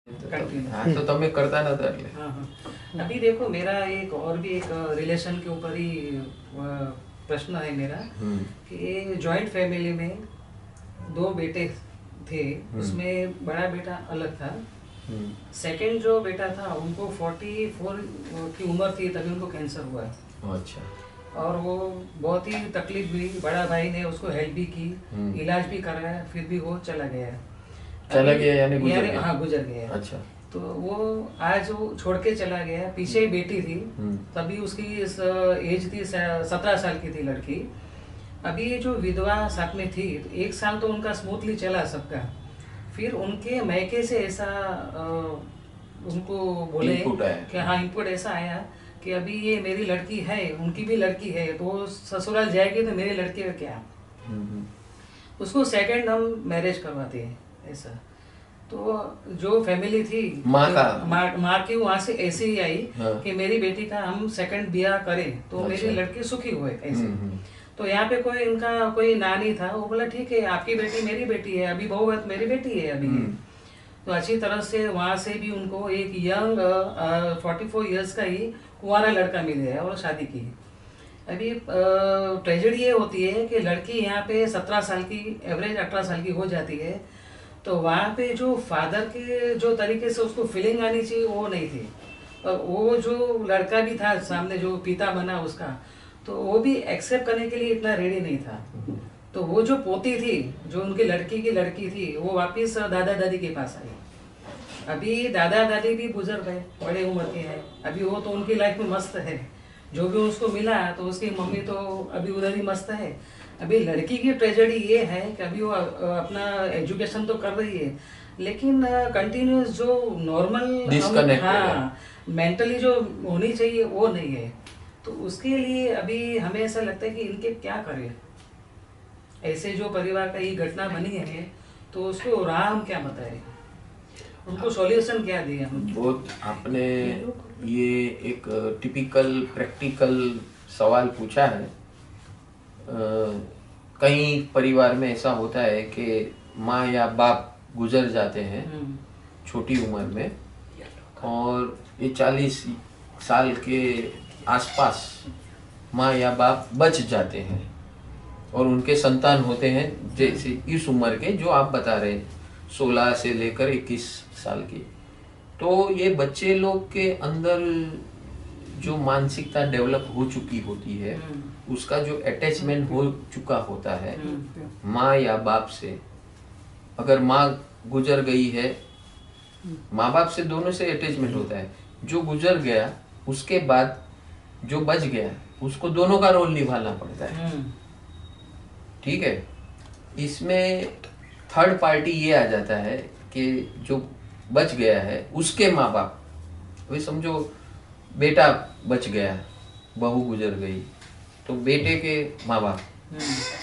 Continue. हाँ तो તમે કરતા નતા એટલે हाँ हाँ। अभी देखो मेरा एक और भी एक रिलेशन के ऊपर ही प्रश्न है मेरा कि जॉइंट फैमिली में दो बेटे थे, उसमें बड़ा बेटा अलग था। सेकंड जो बेटा था उनको 44 की उम्र थी तभी उनको कैंसर हुआ। अच्छा। और वो बहुत ही तकलीफ हुई, बड़ा भाई ने उसको हेल्प भी की, इलाज भी कराया, फिर भी वो चला गया। यानी गुजर गया। हाँ गुजर गया। अच्छा। तो वो आज वो छोड़ के चला गया। पीछे ही बेटी थी, तभी उसकी एज थी 17 साल की थी लड़की। अभी जो विधवा साथ में थी, 1 साल तो उनका स्मूथली चला सबका। फिर उनके मैके से ऐसा उनको बोले कि हाँ इनपुट ऐसा आया कि अभी ये मेरी लड़की है, उनकी भी लड़की है, तो ससुराल जाएगी तो मेरी लड़की का क्या। उसको सेकंड हम मैरिज करवाते हैं ऐसा। तो जो फैमिली थी माँ की वहाँ से ऐसे ही आई कि मेरी बेटी का हम सेकंड ब्याह करें तो मेरी लड़की सुखी हुए ऐसे। तो यहाँ पे कोई इनका कोई ना नहीं था, वो बोला ठीक है आपकी बेटी मेरी बेटी है, अभी बहू मेरी बेटी है अभी। तो अच्छी तरह से वहाँ से भी उनको एक यंग 44 इयर्स का ही कुंवारा लड़का मिल गया और शादी की। अभी ट्रेजेडी ये होती है कि लड़की यहाँ पे 17 साल की, एवरेज 18 साल की हो जाती है। तो वहाँ पे जो फादर के जो तरीके से उसको फीलिंग आनी चाहिए वो नहीं थी। और वो जो लड़का भी था सामने जो पिता बना उसका, तो वो भी एक्सेप्ट करने के लिए इतना रेडी नहीं था। तो वो जो पोती थी, जो उनकी लड़की की लड़की थी, वो वापस दादा दादी के पास आई। अभी दादा दादी भी गुजर गए, बड़े उम्र के हैं। अभी वो तो उनकी लाइफ में मस्त है, जो भी उसको मिला, तो उसकी मम्मी तो अभी उधर ही मस्त है। अभी लड़की की ट्रेजेडी ये है कि अभी वो अपना एजुकेशन तो कर रही है, लेकिन कंटिन्यूस जो नॉर्मल हाँ मेंटली जो होनी चाहिए वो नहीं है। तो उसके लिए अभी हमें ऐसा लगता है कि इनके क्या करें। ऐसे जो परिवार का ये घटना बनी है तो उसको राह हम क्या बताएं, उनको सॉल्यूशन क्या दिए हम। वो आपने ये एक टिपिकल प्रैक्टिकल सवाल पूछा है। कई परिवार में ऐसा होता है कि माँ या बाप गुजर जाते हैं छोटी उम्र में, और ये 40 साल के आसपास माँ या बाप बच जाते हैं और उनके संतान होते हैं जैसे इस उम्र के जो आप बता रहे हैं, 16 से लेकर 21 साल की। तो ये बच्चे लोग के अंदर जो मानसिकता डेवलप हो चुकी होती है, उसका जो अटैचमेंट हो चुका होता है माँ या बाप से। अगर माँ गुजर गई है, माँ बाप से दोनों से अटैचमेंट होता है। जो गुजर गया उसके बाद जो बच गया उसको दोनों का रोल निभाना पड़ता है। ठीक है। इसमें थर्ड पार्टी ये आ जाता है कि जो बच गया है उसके माँ बाप, वही समझो बेटा बच गया, बहू गुजर गई, तो बेटे के माँ बाप,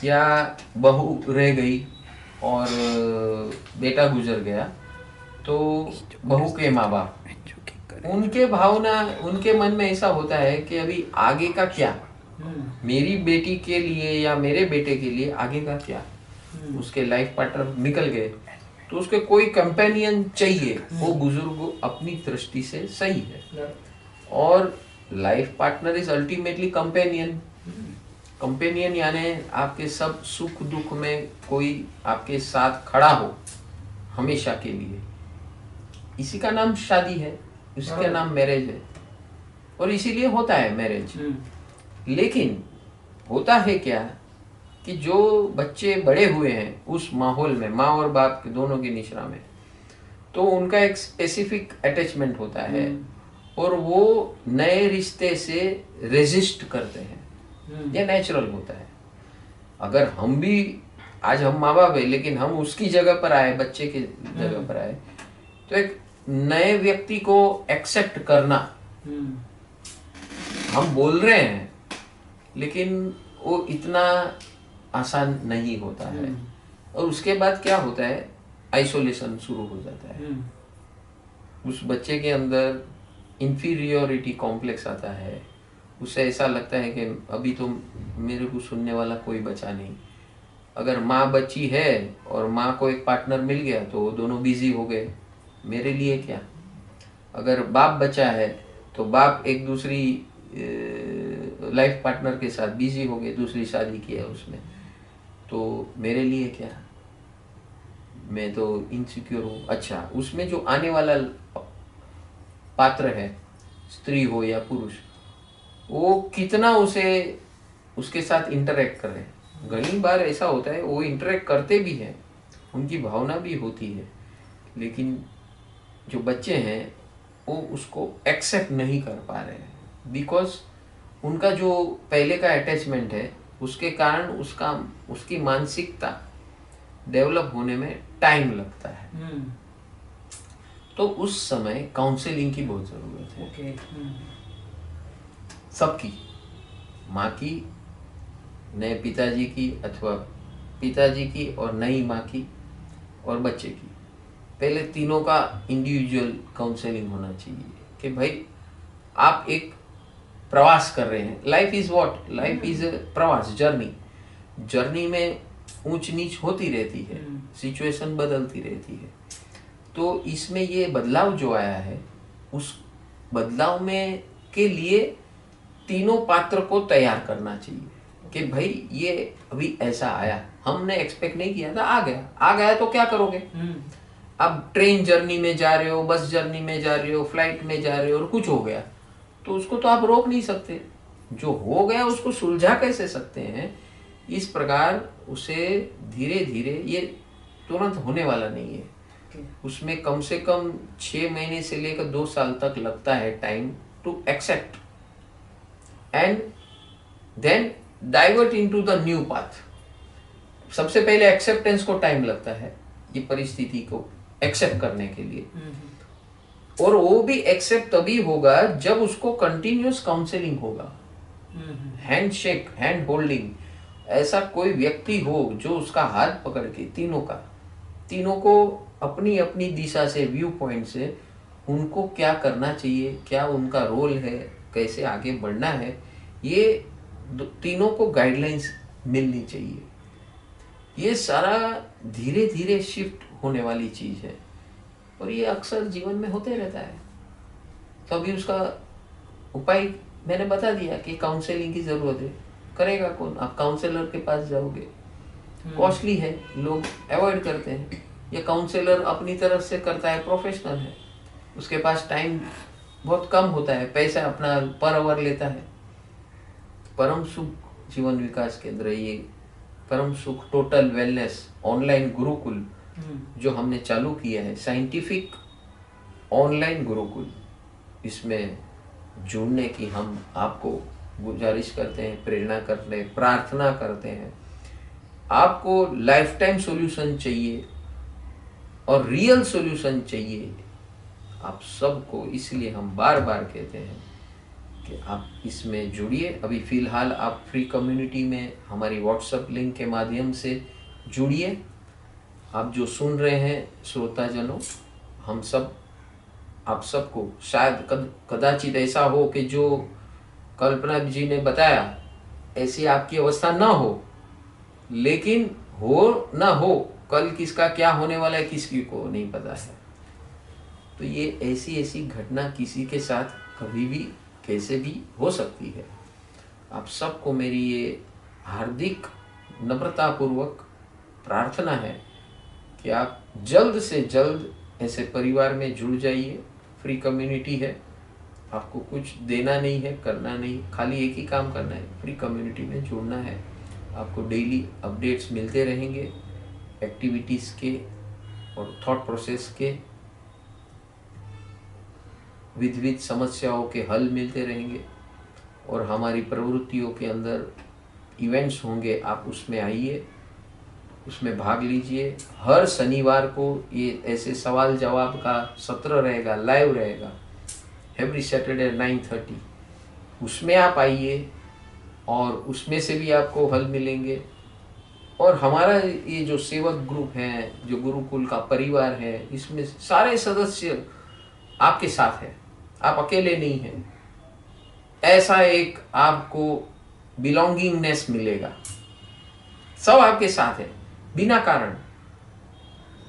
या बहू रह गई और बेटा गुजर गया तो बहू के माँ बाप, उनके भावना, उनके मन में ऐसा होता है कि अभी आगे का क्या, मेरी बेटी के लिए या मेरे बेटे के लिए आगे का क्या। उसके लाइफ पार्टनर निकल गए तो उसके कोई कंपेनियन चाहिए, वो बुजुर्ग अपनी दृष्टि से सही है। और life partner is ultimately companion. Companion यानी आपके सब सुख दुख में कोई आपके साथ खड़ा हो हमेशा के लिए। इसी का नाम शादी है, इसका नाम मैरिज है, और इसीलिए होता है मैरिज। लेकिन होता है क्या कि जो बच्चे बड़े हुए हैं उस माहौल में, माँ और बाप के दोनों की निश्रा में, तो उनका एक स्पेसिफिक अटैचमेंट होता है और वो नए रिश्ते से रेजिस्ट करते हैं। ये नेचुरल होता है। अगर हम भी आज हम माँ बाप है लेकिन हम उसकी जगह पर आए, बच्चे की जगह पर आए, तो एक नए व्यक्ति को एक्सेप्ट करना, हम बोल रहे हैं लेकिन वो इतना आसान नहीं होता है। और उसके बाद क्या होता है, आइसोलेशन शुरू हो जाता है। उस बच्चे के अंदर इंफीरियोरिटी कॉम्प्लेक्स आता है। उसे ऐसा लगता है कि अभी तो मेरे को सुनने वाला कोई बचा नहीं। अगर माँ बची है और माँ को एक पार्टनर मिल गया तो दोनों बिजी हो गए, मेरे लिए क्या। अगर बाप बचा है तो बाप एक दूसरी लाइफ पार्टनर के साथ बिजी हो गए, दूसरी शादी की है उसमें, तो मेरे लिए क्या, मैं तो इनसिक्योर हूँ। अच्छा, उसमें जो आने वाला पात्र है, स्त्री हो या पुरुष, वो कितना उसके साथ इंटरेक्ट कर रहे हैं। घनी बार ऐसा होता है वो इंटरेक्ट करते भी हैं, उनकी भावना भी होती है, लेकिन जो बच्चे हैं वो उसको एक्सेप्ट नहीं कर पा रहे हैं, बिकॉज उनका जो पहले का अटैचमेंट है उसके कारण उसकी मानसिकता डेवलप होने में टाइम लगता है। तो उस समय काउंसलिंग की बहुत ज़रूरत है। सबकी, माँ की, नए पिताजी की, अथवा पिताजी की और नई माँ की और बच्चे की, पहले तीनों का इंडिविजुअल काउंसलिंग होना चाहिए कि भाई आप एक प्रवास कर रहे हैं। Life is what, life is प्रवास, जर्नी में ऊंच नीच होती रहती है, सिचुएशन बदलती रहती है। तो इसमें ये बदलाव जो आया है, उस बदलाव में के लिए तीनों पात्र को तैयार करना चाहिए कि भाई ये अभी ऐसा आया, हमने एक्सपेक्ट नहीं किया था, आ गया तो क्या करोगे। अब ट्रेन जर्नी में जा रहे हो, बस जर्नी में जा रहे हो, फ्लाइट में जा रहे हो और कुछ हो गया, तो उसको तो आप रोक नहीं सकते। जो हो गया उसको सुलझा कैसे सकते हैं। इस प्रकार उसे धीरे धीरे, ये तुरंत होने वाला नहीं है, उसमें कम से कम 6 महीने से लेकर 2 साल तक लगता है time to accept and then divert into the new path. सबसे पहले एक्सेप्टेंस को टाइम लगता है, ये परिस्थिति को एक्सेप्ट करने के लिए, और वो भी एक्सेप्ट तभी होगा जब उसको कंटिन्यूअस काउंसलिंग होगा, हैंडशेक, हैंड होल्डिंग, ऐसा कोई व्यक्ति हो जो उसका हाथ पकड़ के तीनों को अपनी अपनी दिशा से, व्यू पॉइंट से, उनको क्या करना चाहिए, क्या उनका रोल है, कैसे आगे बढ़ना है, ये तीनों को गाइडलाइंस मिलनी चाहिए। ये सारा धीरे धीरे शिफ्ट होने वाली चीज है और ये अक्सर जीवन में होते रहता है। तो अभी उसका उपाय मैंने बता दिया कि काउंसलिंग की जरूरत है। करेगा कौन? आप काउंसलर के पास जाओगे, कॉस्टली है, लोग अवॉइड करते हैं। ये काउंसलर अपनी तरफ से करता है, प्रोफेशनल है, उसके पास टाइम बहुत कम होता है, पैसा अपना पर आवर लेता है। परम सुख जीवन विकास केंद्र, ये परम सुख टोटल वेलनेस ऑनलाइन गुरुकुल जो हमने चालू किया है, साइंटिफिक ऑनलाइन गुरुकुल, इसमें जुड़ने की हम आपको गुजारिश करते हैं, प्रेरणा करते हैं, प्रार्थना करते हैं। आपको लाइफ टाइम सॉल्यूशन चाहिए और रियल सॉल्यूशन चाहिए आप सबको, इसलिए हम बार बार कहते हैं कि आप इसमें जुड़िए। अभी फिलहाल आप फ्री कम्युनिटी में हमारी व्हाट्सएप लिंक के माध्यम से जुड़िए। आप जो सुन रहे हैं श्रोताजनों, हम सब, आप सबको शायद कदाचित ऐसा हो कि जो कल्पना जी ने बताया ऐसी आपकी अवस्था ना हो, लेकिन हो ना हो, कल किसका क्या होने वाला है किसी को नहीं पता है। तो ये ऐसी घटना किसी के साथ कभी भी कैसे भी हो सकती है। आप सबको मेरी ये हार्दिक नम्रतापूर्वक प्रार्थना है कि आप जल्द से जल्द ऐसे परिवार में जुड़ जाइए। फ्री कम्युनिटी है, आपको कुछ देना नहीं है, करना नहीं, खाली एक ही काम करना है, फ्री कम्युनिटी में जुड़ना है। आपको डेली अपडेट्स मिलते रहेंगे, एक्टिविटीज़ के और थॉट प्रोसेस के, विविध समस्याओं के हल मिलते रहेंगे और हमारी प्रवृत्तियों के अंदर इवेंट्स होंगे। आप उसमें आइए, उसमें भाग लीजिए। हर शनिवार को ये ऐसे सवाल जवाब का सत्र रहेगा, लाइव रहेगा, एवरी सैटरडे 9:30। उसमें आप आइए और उसमें से भी आपको हल मिलेंगे। और हमारा ये जो सेवक ग्रुप है, जो गुरुकुल का परिवार है, इसमें सारे सदस्य आपके साथ हैं, आप अकेले नहीं हैं। ऐसा एक आपको बिलोंगिंगनेस मिलेगा, सब आपके साथ है बिना कारण।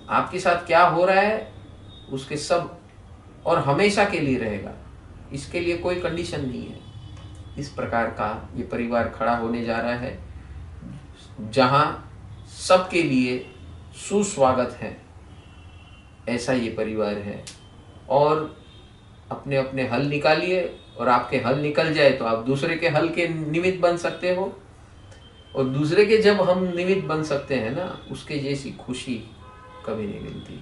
आपके साथ क्या हो रहा है उसके सब और हमेशा के लिए रहेगा, इसके लिए कोई कंडीशन नहीं है। इस प्रकार का ये परिवार खड़ा होने जा रहा है जहां सबके लिए सुस्वागत है, ऐसा ये परिवार है। और अपने अपने हल निकालिए, और आपके हल निकल जाए तो आप दूसरे के हल के निमित्त बन सकते हो, और दूसरे के जब हम निमित्त बन सकते हैं ना, उसके जैसी खुशी कभी नहीं मिलती।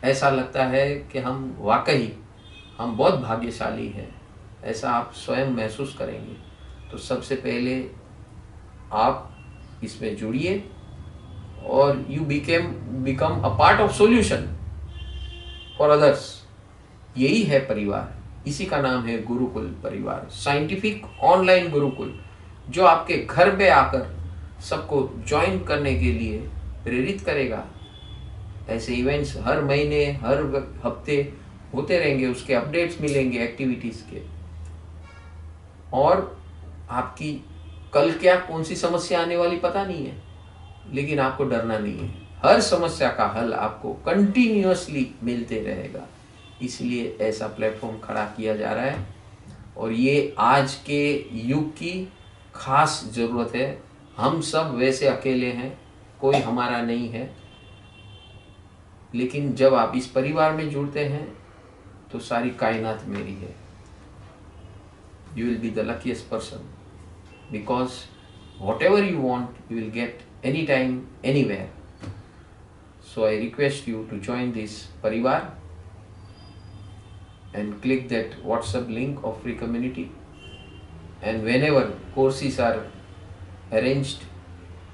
ऐसा लगता है कि हम वाकई हम बहुत भाग्यशाली हैं, ऐसा आप स्वयं महसूस करेंगे। तो सबसे पहले आप इसमें जुड़िए और you become a part of solution for others. यही है परिवार, इसी का नाम है गुरुकुल परिवार, साइंटिफिक ऑनलाइन गुरुकुल, जो आपके घर पे आकर सबको ज्वाइन करने के लिए प्रेरित करेगा। ऐसे इवेंट्स हर महीने हर हफ्ते होते रहेंगे, उसके अपडेट्स मिलेंगे एक्टिविटीज के। और आपकी कल क्या कौन सी समस्या आने वाली पता नहीं है, लेकिन आपको डरना नहीं है, हर समस्या का हल आपको कंटिन्यूअसली मिलते रहेगा। इसलिए ऐसा प्लेटफॉर्म खड़ा किया जा रहा है, और ये आज के युग की खास ज़रूरत है। हम सब वैसे अकेले हैं, कोई हमारा नहीं है, लेकिन जब आप इस परिवार में जुड़ते हैं तो सारी कायनात मेरी है। You will be the luckiest person, because whatever you want you will get anytime anywhere. So I request you to join this parivar and click that WhatsApp link of free community, and whenever courses are arranged,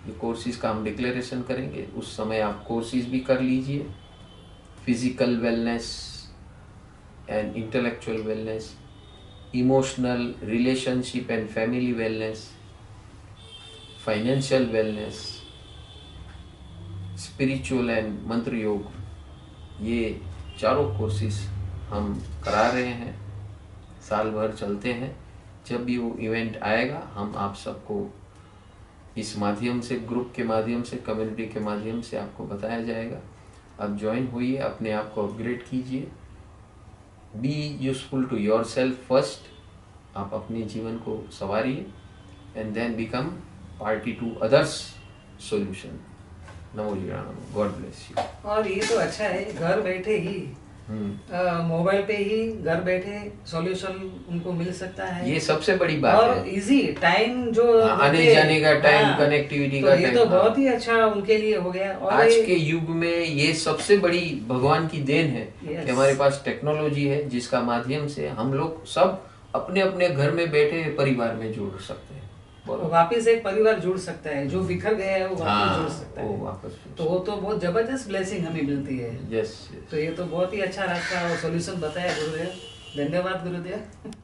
ये courses का हम declaration करेंगे, उस समय आप courses भी कर लीजिए। Physical wellness and intellectual wellness, emotional relationship and family wellness, financial wellness, spiritual and मंत्र योग, ये चारों कोर्सेज हम करा रहे हैं, साल भर चलते हैं। जब भी वो इवेंट आएगा हम आप सबको इस माध्यम से, ग्रुप के माध्यम से, कम्युनिटी के माध्यम से आपको बताया जाएगा। आप ज्वाइन होइए, अपने आप को अपग्रेड कीजिए, be useful to yourself first, आप अपने जीवन को संवारिए, and then become party to others solution. नमो जी राम, गॉड ब्लेस यू। और ये तो अच्छा है, घर बैठे ही मोबाइल पे ही घर बैठे सॉल्यूशन उनको मिल सकता है। ये सबसे बड़ी बात और है, इजी टाइम जो आने जाने का टाइम, कनेक्टिविटी का टाइम, ये तो बहुत ही अच्छा उनके लिए हो गया। और आज के युग में ये सबसे बड़ी भगवान की देन है कि हमारे पास टेक्नोलॉजी है, जिसका माध्यम से हम लोग सब अपने अपने घर में बैठे परिवार में जुड़ सकते हैं। वापिस एक परिवार जुड़ सकता है, जो बिखर गया है वो वापस जुड़ सकता है। वापस तो वो तो बहुत जबरदस्त ब्लेसिंग हमें मिलती है। यस। तो ये तो बहुत ही अच्छा रास्ता और सॉल्यूशन बताया गुरुदेव। धन्यवाद गुरुदेव।